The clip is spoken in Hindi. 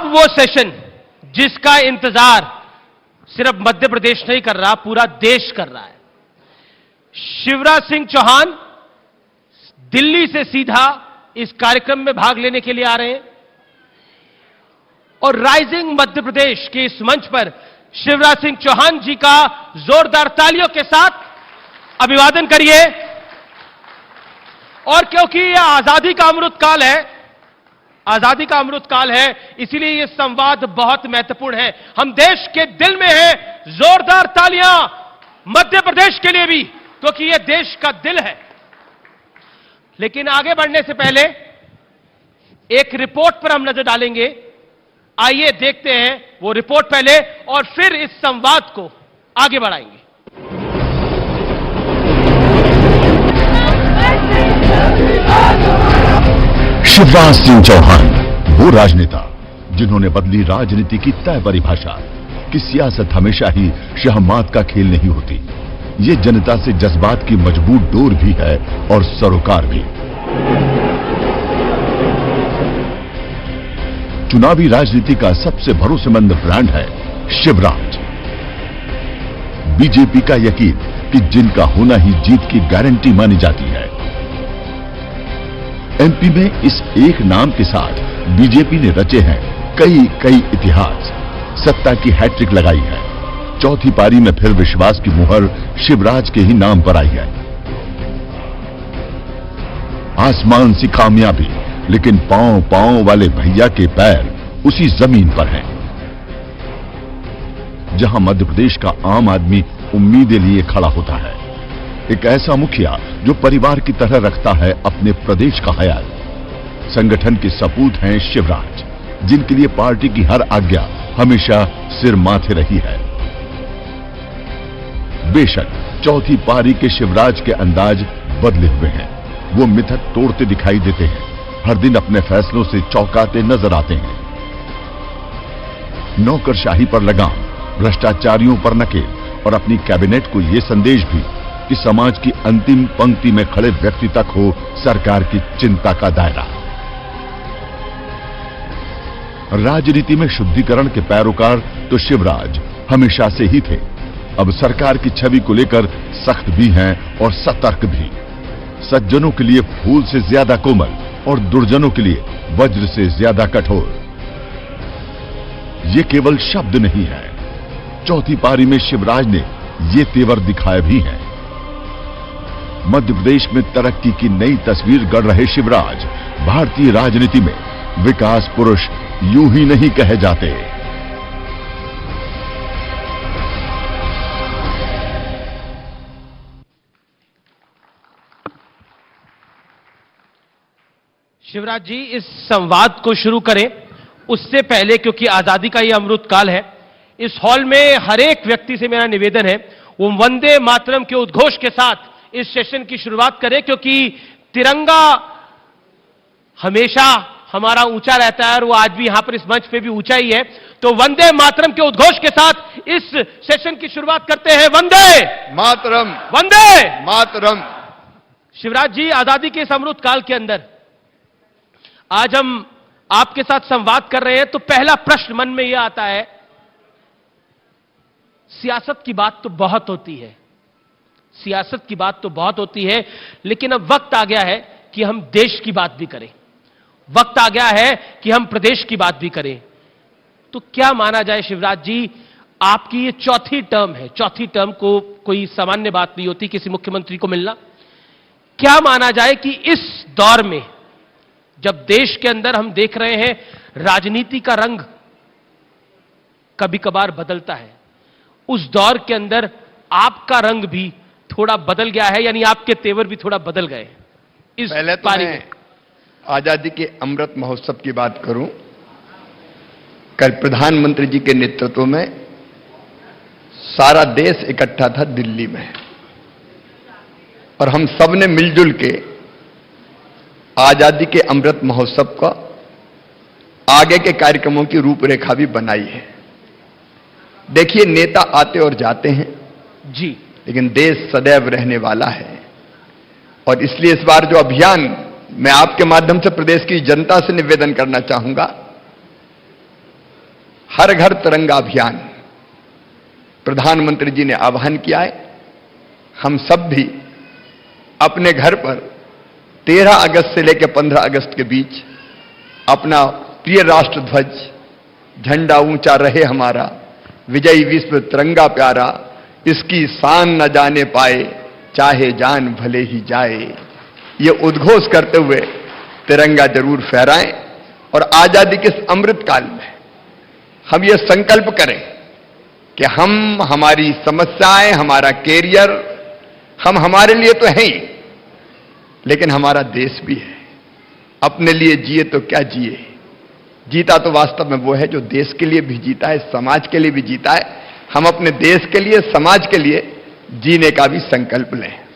वो सेशन जिसका इंतजार सिर्फ मध्य प्रदेश नहीं कर रहा, पूरा देश कर रहा है। शिवराज सिंह चौहान दिल्ली से सीधा इस कार्यक्रम में भाग लेने के लिए आ रहे हैं और राइजिंग मध्य प्रदेश के इस मंच पर शिवराज सिंह चौहान जी का जोरदार तालियों के साथ अभिवादन करिए। और क्योंकि यह आजादी का अमृत काल है, आजादी का अमृत काल है, इसीलिए यह संवाद बहुत महत्वपूर्ण है। हम देश के दिल में हैं, जोरदार तालियां मध्य प्रदेश के लिए भी, क्योंकि यह देश का दिल है। लेकिन आगे बढ़ने से पहले एक रिपोर्ट पर हम नजर डालेंगे। आइए देखते हैं वो रिपोर्ट पहले और फिर इस संवाद को आगे बढ़ाएंगे। शिवराज सिंह चौहान वो राजनेता जिन्होंने बदली राजनीति की तय परिभाषा कि सियासत हमेशा ही शहमात का खेल नहीं होती। ये जनता से जज्बात की मजबूत डोर भी है और सरोकार भी। चुनावी राजनीति का सबसे भरोसेमंद ब्रांड है शिवराज। बीजेपी का यकीन कि जिनका होना ही जीत की गारंटी मानी जाती है। एमपी में इस एक नाम के साथ बीजेपी ने रचे हैं कई इतिहास। सत्ता की हैट्रिक लगाई है। चौथी पारी में फिर विश्वास की मुहर शिवराज के ही नाम पर आई है। आसमान सी कामयाबी, लेकिन पांव वाले भैया के पैर उसी जमीन पर हैं। जहां मध्य प्रदेश का आम आदमी उम्मीदें लिए खड़ा होता है। एक ऐसा मुखिया जो परिवार की तरह रखता है अपने प्रदेश का ख्याल। संगठन के सपूत हैं शिवराज, जिनके लिए पार्टी की हर आज्ञा हमेशा सिर माथे रही है। बेशक चौथी पारी के शिवराज के अंदाज बदले हुए हैं। वो मिथक तोड़ते दिखाई देते हैं, हर दिन अपने फैसलों से चौंकाते नजर आते हैं। नौकरशाही पर लगाम, भ्रष्टाचारियों पर नकेल और अपनी कैबिनेट को यह संदेश भी कि समाज की अंतिम पंक्ति में खड़े व्यक्ति तक हो सरकार की चिंता का दायरा। राजनीति में शुद्धिकरण के पैरोकार तो शिवराज हमेशा से ही थे। अब सरकार की छवि को लेकर सख्त भी हैं और सतर्क भी। सज्जनों के लिए फूल से ज्यादा कोमल और दुर्जनों के लिए वज्र से ज्यादा कठोर। ये केवल शब्द नहीं है, चौथी पारी में शिवराज ने ये तेवर दिखाए भी हैं। मध्य प्रदेश में तरक्की की नई तस्वीर गढ़ रहे शिवराज भारतीय राजनीति में विकास पुरुष यूं ही नहीं कहे जाते। शिवराज जी, इस संवाद को शुरू करें उससे पहले, क्योंकि आजादी का यह अमृत काल है, इस हॉल में हर एक व्यक्ति से मेरा निवेदन है वो वंदे मातरम के उद्घोष के साथ इस सेशन की शुरुआत करें, क्योंकि तिरंगा हमेशा हमारा ऊंचा रहता है और वो आज भी यहां पर इस मंच पे भी ऊंचा ही है। तो वंदे मातरम के उद्घोष के साथ इस सेशन की शुरुआत करते हैं। वंदे मातरम, वंदे मातरम। शिवराज जी, आजादी के इस अमृत काल के अंदर आज हम आपके साथ संवाद कर रहे हैं, तो पहला प्रश्न मन में यह आता है, सियासत की बात तो बहुत होती है, सियासत की बात तो बहुत होती है, लेकिन अब वक्त आ गया है कि हम देश की बात भी करें। वक्त आ गया है कि हम प्रदेश की बात भी करें। तो क्या माना जाए शिवराज जी, आपकी ये चौथी टर्म है। चौथी टर्म को कोई सामान्य बात नहीं होती किसी मुख्यमंत्री को मिलना। क्या माना जाए कि इस दौर में जब देश के अंदर हम देख रहे हैं राजनीति का रंग कभी कभार बदलता है, उस दौर के अंदर आपका रंग भी थोड़ा बदल गया है, यानी आपके तेवर भी थोड़ा बदल गए इस पहले तो पारी मैं में। आजादी के अमृत महोत्सव की बात करूं। कल प्रधानमंत्री जी के नेतृत्व में सारा देश इकट्ठा था दिल्ली में और हम सब ने मिलजुल के आजादी के अमृत महोत्सव का आगे के कार्यक्रमों की रूपरेखा भी बनाई है। देखिए, नेता आते और जाते हैं जी, लेकिन देश सदैव रहने वाला है। और इसलिए इस बार जो अभियान, मैं आपके माध्यम से प्रदेश की जनता से निवेदन करना चाहूंगा हर घर तिरंगा अभियान प्रधानमंत्री जी ने आह्वान किया है। हम सब भी अपने घर पर 13 अगस्त से लेकर 15 अगस्त के बीच अपना प्रिय राष्ट्र ध्वज, झंडा ऊंचा रहे हमारा, विजयी विश्व तिरंगा प्यारा, इसकी शान न जाने पाए, चाहे जान भले ही जाए, ये उद्घोष करते हुए तिरंगा जरूर फहराएं। और आजादी के इस अमृत काल में हम ये संकल्प करें कि हम, हमारी समस्याएं, हमारा कैरियर, हम हमारे लिए तो हैं ही, लेकिन हमारा देश भी है। अपने लिए जिए तो क्या जिए, जीता तो वास्तव में वो है जो देश के लिए भी जीता है, समाज के लिए भी जीता है। हम अपने देश के लिए, समाज के लिए जीने का भी संकल्प लें।